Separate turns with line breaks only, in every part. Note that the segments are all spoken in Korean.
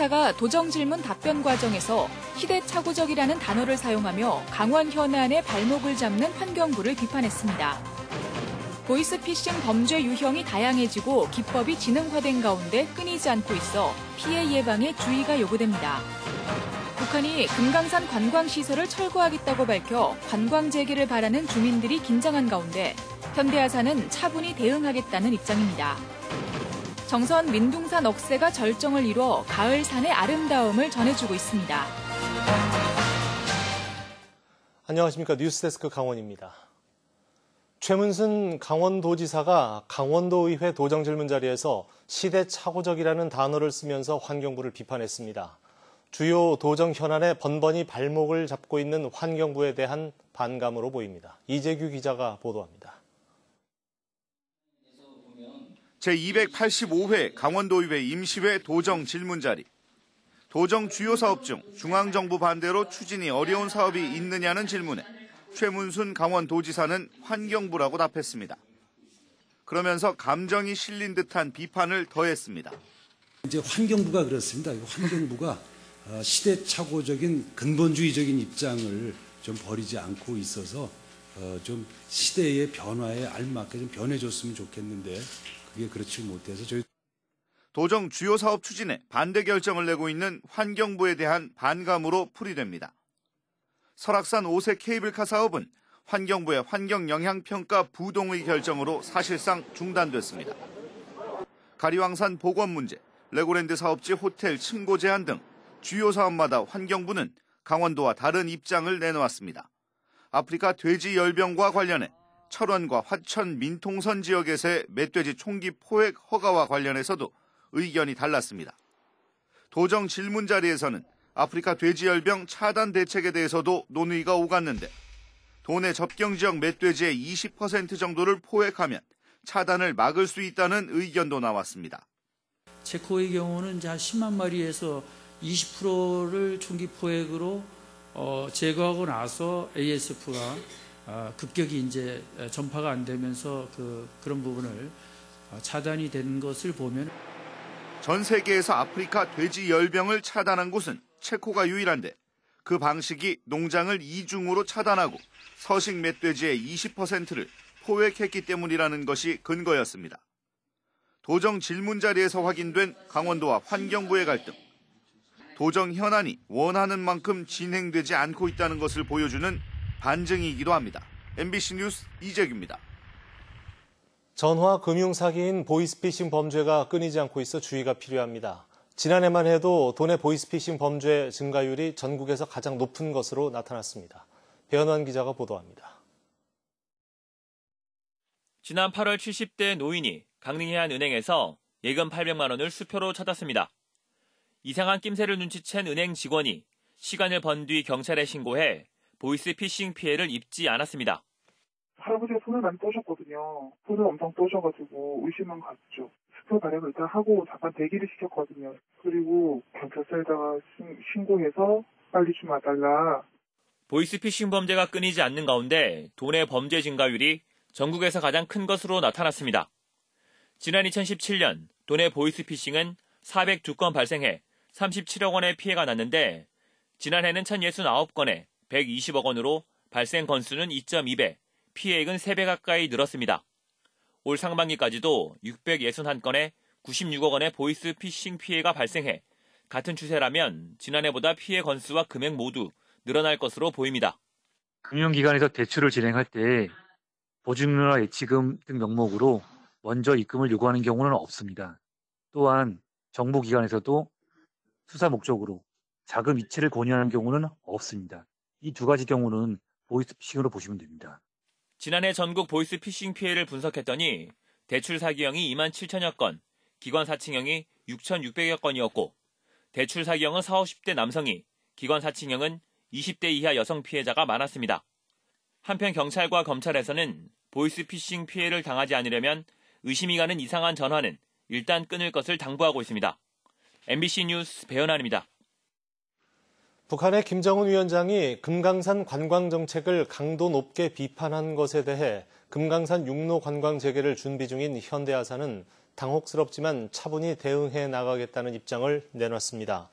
도지사가 도정질문 답변 과정에서 시대착오적이라는 단어를 사용하며 강원 현안의 발목을 잡는 환경부를 비판했습니다. 보이스피싱 범죄 유형이 다양해지고 기법이 지능화된 가운데 끊이지 않고 있어 피해 예방에 주의가 요구됩니다. 북한이 금강산 관광시설을 철거하겠다고 밝혀 관광 재개를 바라는 주민들이 긴장한 가운데 현대아산은 차분히 대응하겠다는 입장입니다. 정선 민둥산 억새가 절정을 이뤄 가을산의 아름다움을 전해주고 있습니다.
안녕하십니까. 뉴스데스크 강원입니다. 최문순 강원도지사가 강원도의회 도정질문 자리에서 시대착오적이라는 단어를 쓰면서 환경부를 비판했습니다. 주요 도정 현안에 번번이 발목을 잡고 있는 환경부에 대한 반감으로 보입니다. 이재규 기자가 보도합니다.
제285회 강원도의회 임시회 도정 질문 자리. 도정 주요 사업 중 중앙정부 반대로 추진이 어려운 사업이 있느냐는 질문에 최문순 강원도지사는 환경부라고 답했습니다. 그러면서 감정이 실린 듯한 비판을 더했습니다.
이제 환경부가 그렇습니다. 환경부가 시대착오적인 근본주의적인 입장을 좀 버리지 않고 있어서 좀 시대의 변화에 알맞게 좀 변해줬으면 좋겠는데 그게 그렇지 못해서 저희
도정 주요 사업 추진에 반대 결정을 내고 있는 환경부에 대한 반감으로 풀이됩니다. 설악산 5세 케이블카 사업은 환경부의 환경영향평가 부동의 결정으로 사실상 중단됐습니다. 가리왕산 복원 문제, 레고랜드 사업지 호텔 층고 제한 등 주요 사업마다 환경부는 강원도와 다른 입장을 내놓았습니다. 아프리카 돼지 열병과 관련해 철원과 화천 민통선 지역에서의 멧돼지 총기 포획 허가와 관련해서도 의견이 달랐습니다. 도정 질문 자리에서는 아프리카 돼지 열병 차단 대책에 대해서도 논의가 오갔는데 도내 접경 지역 멧돼지의 20% 정도를 포획하면 차단을 막을 수 있다는 의견도 나왔습니다.
체코의 경우는 이제 한 10만 마리에서 20%를 총기 포획으로 제거하고 나서 ASF가 급격히 이제 전파가 안 되면서 그런 부분을 차단이 된 것을 보면
전 세계에서 아프리카 돼지 열병을 차단한 곳은 체코가 유일한데 그 방식이 농장을 이중으로 차단하고 서식 멧돼지의 20%를 포획했기 때문이라는 것이 근거였습니다. 도정 질문 자리에서 확인된 강원도와 환경부의 갈등. 도정 현안이 원하는 만큼 진행되지 않고 있다는 것을 보여주는 반증이기도 합니다. MBC 뉴스 이재규입니다.
전화 금융사기인 보이스피싱 범죄가 끊이지 않고 있어 주의가 필요합니다. 지난해만 해도 도내 보이스피싱 범죄 증가율이 전국에서 가장 높은 것으로 나타났습니다. 배현환 기자가 보도합니다.
지난 8월 70대 노인이 강릉의 한 은행에서 예금 800만 원을 수표로 찾았습니다. 이상한 낌새를 눈치챈 은행 직원이 시간을 번 뒤 경찰에 신고해 보이스피싱 피해를 입지 않았습니다.
할아버지가 손을 많이 떠셨거든요. 손을 엄청 떠셔가지고 의심은 갔죠. 수표 발행을 일단 하고 잠깐 대기를 시켰거든요. 그리고 경찰서에다가 신고해서 빨리 좀 와달라.
보이스피싱 범죄가 끊이지 않는 가운데 도내 범죄 증가율이 전국에서 가장 큰 것으로 나타났습니다. 지난 2017년 도내 보이스피싱은 402건 발생해 37억 원의 피해가 났는데 지난해는 1069건에 120억 원으로 발생 건수는 2.2배, 피해액은 3배 가까이 늘었습니다. 올 상반기까지도 661건에 96억 원의 보이스피싱 피해가 발생해 같은 추세라면 지난해보다 피해 건수와 금액 모두 늘어날 것으로 보입니다.
금융기관에서 대출을 진행할 때 보증료나 예치금 등 명목으로 먼저 입금을 요구하는 경우는 없습니다. 또한 정부기관에서도 수사 목적으로 자금 이체를 권유하는 경우는 없습니다. 이 두 가지 경우는 보이스피싱으로 보시면 됩니다.
지난해 전국 보이스피싱 피해를 분석했더니 대출 사기형이 2만 7천여 건, 기관 사칭형이 6,600여 건이었고 대출 사기형은 40, 50대 남성이, 기관 사칭형은 20대 이하 여성 피해자가 많았습니다. 한편 경찰과 검찰에서는 보이스피싱 피해를 당하지 않으려면 의심이 가는 이상한 전화는 일단 끊을 것을 당부하고 있습니다. MBC 뉴스 배현환입니다.
북한의 김정은 위원장이 금강산 관광 정책을 강도 높게 비판한 것에 대해 금강산 육로 관광 재개를 준비 중인 현대아산은 당혹스럽지만 차분히 대응해 나가겠다는 입장을 내놨습니다.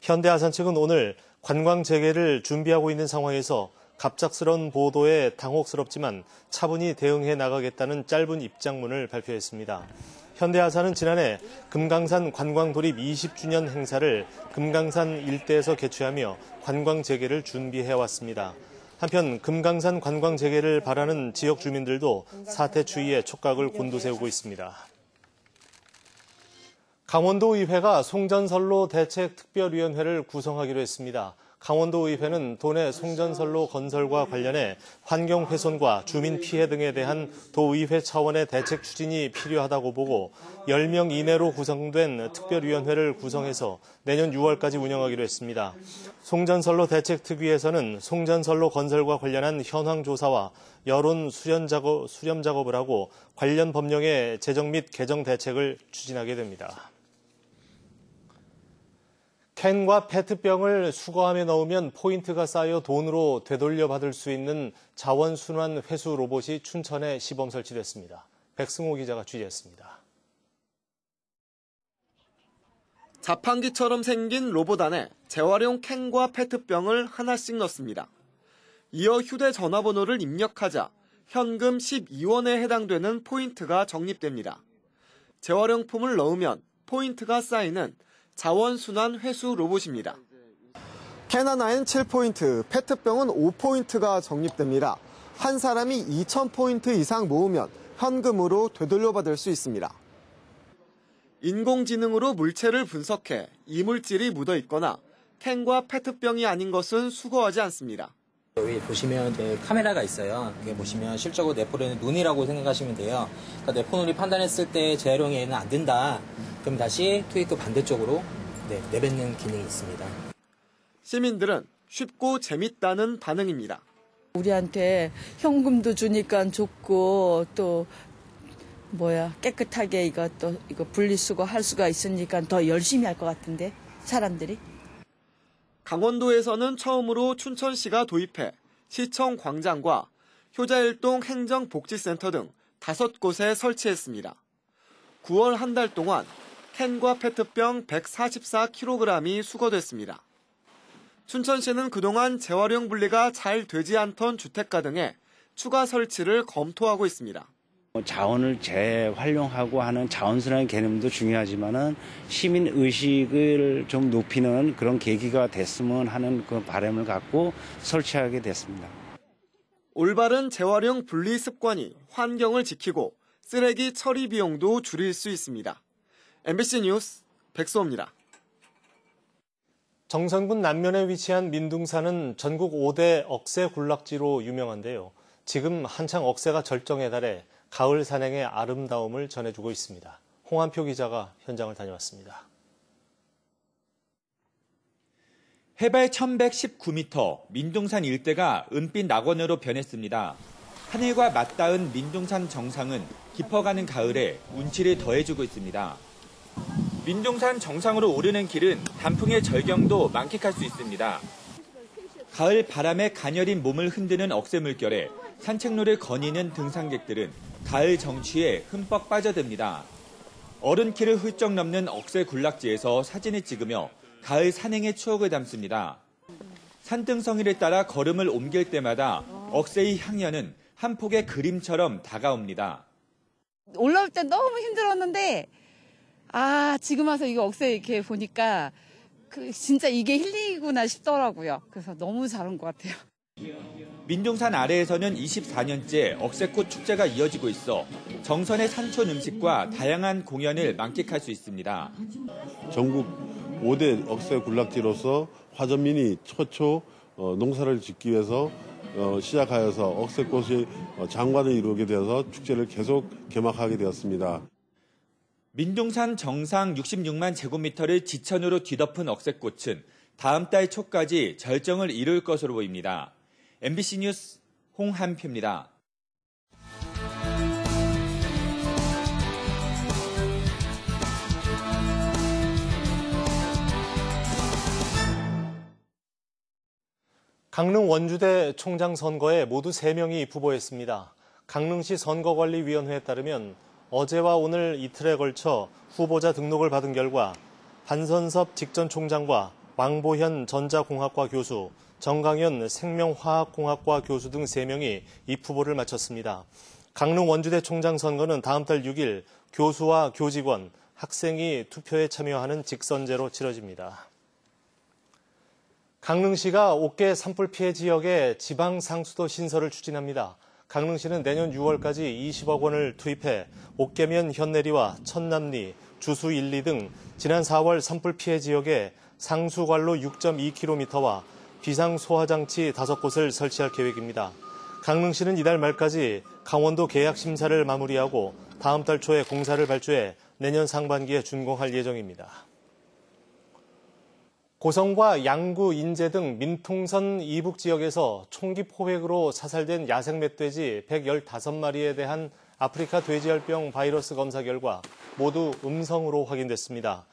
현대아산 측은 오늘 관광 재개를 준비하고 있는 상황에서 갑작스러운 보도에 당혹스럽지만 차분히 대응해 나가겠다는 짧은 입장문을 발표했습니다. 현대아산은 지난해 금강산 관광 돌입 20주년 행사를 금강산 일대에서 개최하며 관광 재개를 준비해왔습니다. 한편 금강산 관광 재개를 바라는 지역 주민들도 사태 추이에 촉각을 곤두세우고 있습니다. 강원도의회가 송전선로 대책특별위원회를 구성하기로 했습니다. 강원도의회는 도내 송전선로 건설과 관련해 환경 훼손과 주민 피해 등에 대한 도의회 차원의 대책 추진이 필요하다고 보고 10명 이내로 구성된 특별위원회를 구성해서 내년 6월까지 운영하기로 했습니다. 송전선로 대책특위에서는 송전선로 건설과 관련한 현황 조사와 여론 수렴 작업을 하고 관련 법령의 제정 및 개정 대책을 추진하게 됩니다. 캔과 페트병을 수거함에 넣으면 포인트가 쌓여 돈으로 되돌려받을 수 있는 자원순환 회수 로봇이 춘천에 시범 설치됐습니다. 백승호 기자가 취재했습니다.
자판기처럼 생긴 로봇 안에 재활용 캔과 페트병을 하나씩 넣습니다. 이어 휴대전화번호를 입력하자 현금 12원에 해당되는 포인트가 적립됩니다. 재활용품을 넣으면 포인트가 쌓이는 자원순환 회수 로봇입니다. 캔 하나엔 7포인트, 페트병은 5포인트가 적립됩니다. 한 사람이 2,000포인트 이상 모으면 현금으로 되돌려받을 수 있습니다. 인공지능으로 물체를 분석해 이물질이 묻어 있거나 캔과 페트병이 아닌 것은 수거하지 않습니다.
여기 보시면 카메라가 있어요. 여기 보시면 실적으로 내포되는 눈이라고 생각하시면 돼요. 그러니까 내포눈이 판단했을 때 재활용이 얘는 안 된다. 그럼 다시 투입구 반대쪽으로 내뱉는 기능이 있습니다.
시민들은 쉽고 재밌다는 반응입니다.
우리한테 현금도 주니까 좋고 또 깨끗하게 이거 분리수거 할 수가 있으니까 더 열심히 할 것 같은데 사람들이.
강원도에서는 처음으로 춘천시가 도입해 시청 광장과 효자일동 행정복지센터 등 5곳에 설치했습니다. 9월 한 달 동안 캔과 페트병 144kg이 수거됐습니다. 춘천시는 그동안 재활용 분리가 잘 되지 않던 주택가 등에 추가 설치를 검토하고 있습니다.
자원을 재활용하고 하는 자원순환 개념도 중요하지만은 시민 의식을 좀 높이는 그런 계기가 됐으면 하는 그 바람을 갖고 설치하게 됐습니다.
올바른 재활용 분리 습관이 환경을 지키고 쓰레기 처리 비용도 줄일 수 있습니다. MBC 뉴스 백수호입니다.
정선군 남면에 위치한 민둥산은 전국 5대 억새 군락지로 유명한데요. 지금 한창 억새가 절정에 달해 가을 산행의 아름다움을 전해주고 있습니다. 홍한표 기자가 현장을 다녀왔습니다.
해발 1119m, 민둥산 일대가 은빛 낙원으로 변했습니다. 하늘과 맞닿은 민둥산 정상은 깊어가는 가을에 운치를 더해주고 있습니다. 민둥산 정상으로 오르는 길은 단풍의 절경도 만끽할 수 있습니다. 가을 바람에 가녀린 몸을 흔드는 억새 물결에 산책로를 거니는 등산객들은 가을 정취에 흠뻑 빠져듭니다. 어른키를 훌쩍 넘는 억새 군락지에서 사진을 찍으며 가을 산행의 추억을 담습니다. 산등성이를 따라 걸음을 옮길 때마다 억새의 향연은 한 폭의 그림처럼 다가옵니다.
올라올 때 너무 힘들었는데 지금 와서 이거 억새 이렇게 보니까 진짜 이게 힐링이구나 싶더라고요. 그래서 너무 잘한 것 같아요.
민둥산 아래에서는 24년째 억새꽃 축제가 이어지고 있어 정선의 산촌 음식과 다양한 공연을 만끽할 수 있습니다.
전국 5대 억새 군락지로서 화전민이 최초 농사를 짓기 위해서 시작하여서 억새꽃이 장관을 이루게 되어서 축제를 계속 개막하게 되었습니다.
민둥산 정상 66만 제곱미터를 지천으로 뒤덮은 억새꽃은 다음 달 초까지 절정을 이룰 것으로 보입니다. MBC 뉴스 홍한표입니다.
강릉 원주대 총장 선거에 모두 3명이 후보했습니다. 강릉시 선거관리위원회에 따르면 어제와 오늘 이틀에 걸쳐 후보자 등록을 받은 결과 반선섭 직전총장과 왕보현 전자공학과 교수, 정강현 생명화학공학과 교수 등 3명이 입후보를 마쳤습니다. 강릉 원주대 총장 선거는 다음 달 6일 교수와 교직원, 학생이 투표에 참여하는 직선제로 치러집니다. 강릉시가 옥계 산불 피해 지역에 지방상수도 신설을 추진합니다. 강릉시는 내년 6월까지 20억 원을 투입해 옥계면 현내리와 천남리, 주수 1, 2 등 지난 4월 산불 피해 지역에 상수관로 6.2km와 비상소화장치 5곳을 설치할 계획입니다. 강릉시는 이달 말까지 강원도 계약 심사를 마무리하고 다음 달 초에 공사를 발주해 내년 상반기에 준공할 예정입니다. 고성과 양구, 인제 등 민통선 이북 지역에서 총기 포획으로 사살된 야생 멧돼지 115마리에 대한 아프리카 돼지열병 바이러스 검사 결과 모두 음성으로 확인됐습니다.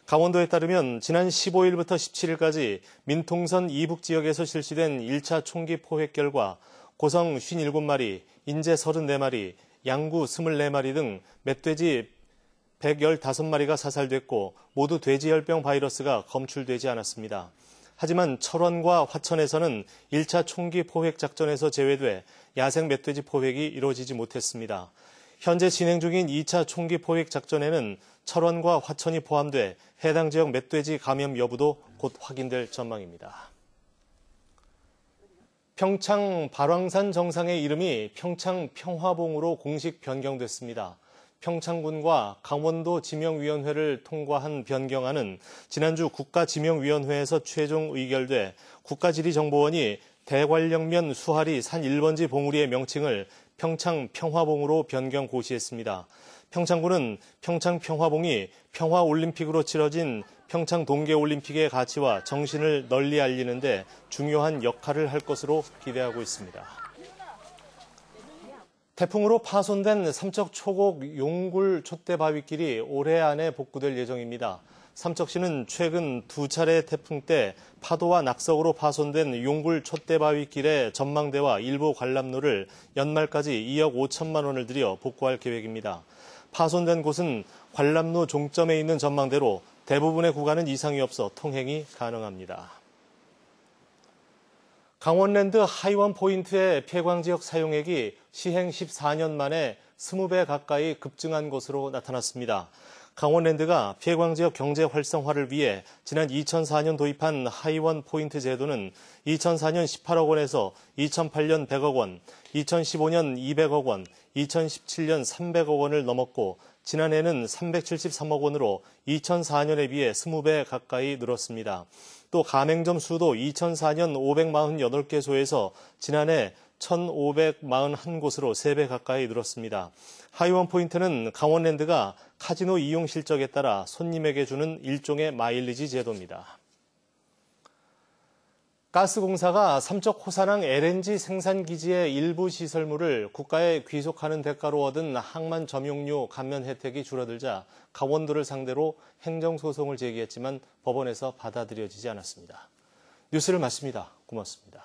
강원도에 따르면 지난 15일부터 17일까지 민통선 이북 지역에서 실시된 1차 총기 포획 결과 고성 57마리, 인제 34마리, 양구 24마리 등 멧돼지 115마리가 사살됐고 모두 돼지열병 바이러스가 검출되지 않았습니다. 하지만 철원과 화천에서는 1차 총기 포획 작전에서 제외돼 야생 멧돼지 포획이 이루어지지 못했습니다. 현재 진행 중인 2차 총기 포획 작전에는 철원과 화천이 포함돼 해당 지역 멧돼지 감염 여부도 곧 확인될 전망입니다. 평창 발왕산 정상의 이름이 평창 평화봉으로 공식 변경됐습니다. 평창군과 강원도 지명위원회를 통과한 변경안은 지난주 국가지명위원회에서 최종 의결돼 국가지리정보원이 대관령면 수하리 산 1번지 봉우리의 명칭을 평창 평화봉으로 변경 고시했습니다. 평창군은 평창 평화봉이 평화올림픽으로 치러진 평창 동계올림픽의 가치와 정신을 널리 알리는 데 중요한 역할을 할 것으로 기대하고 있습니다. 태풍으로 파손된 삼척 초곡 용굴 촛대바위길이 올해 안에 복구될 예정입니다. 삼척시는 최근 2차례 태풍 때 파도와 낙석으로 파손된 용굴 촛대바위길의 전망대와 일부 관람로를 연말까지 2억 5천만 원을 들여 복구할 계획입니다. 파손된 곳은 관람로 종점에 있는 전망대로 대부분의 구간은 이상이 없어 통행이 가능합니다. 강원랜드 하이원 포인트의 폐광지역 사용액이 시행 14년 만에 20배 가까이 급증한 것으로 나타났습니다. 강원랜드가 폐광지역 경제 활성화를 위해 지난 2004년 도입한 하이원 포인트 제도는 2004년 18억 원에서 2008년 100억 원, 2015년 200억 원, 2017년 300억 원을 넘었고 지난해는 373억 원으로 2004년에 비해 20배 가까이 늘었습니다. 또 가맹점 수도 2004년 548개소에서 지난해 1,541곳으로 3배 가까이 늘었습니다. 하이원 포인트는 강원랜드가 카지노 이용 실적에 따라 손님에게 주는 일종의 마일리지 제도입니다. 가스공사가 삼척 호산항 LNG 생산기지의 일부 시설물을 국가에 귀속하는 대가로 얻은 항만 점용료 감면 혜택이 줄어들자 강원도를 상대로 행정소송을 제기했지만 법원에서 받아들여지지 않았습니다. 뉴스를 마칩니다. 고맙습니다.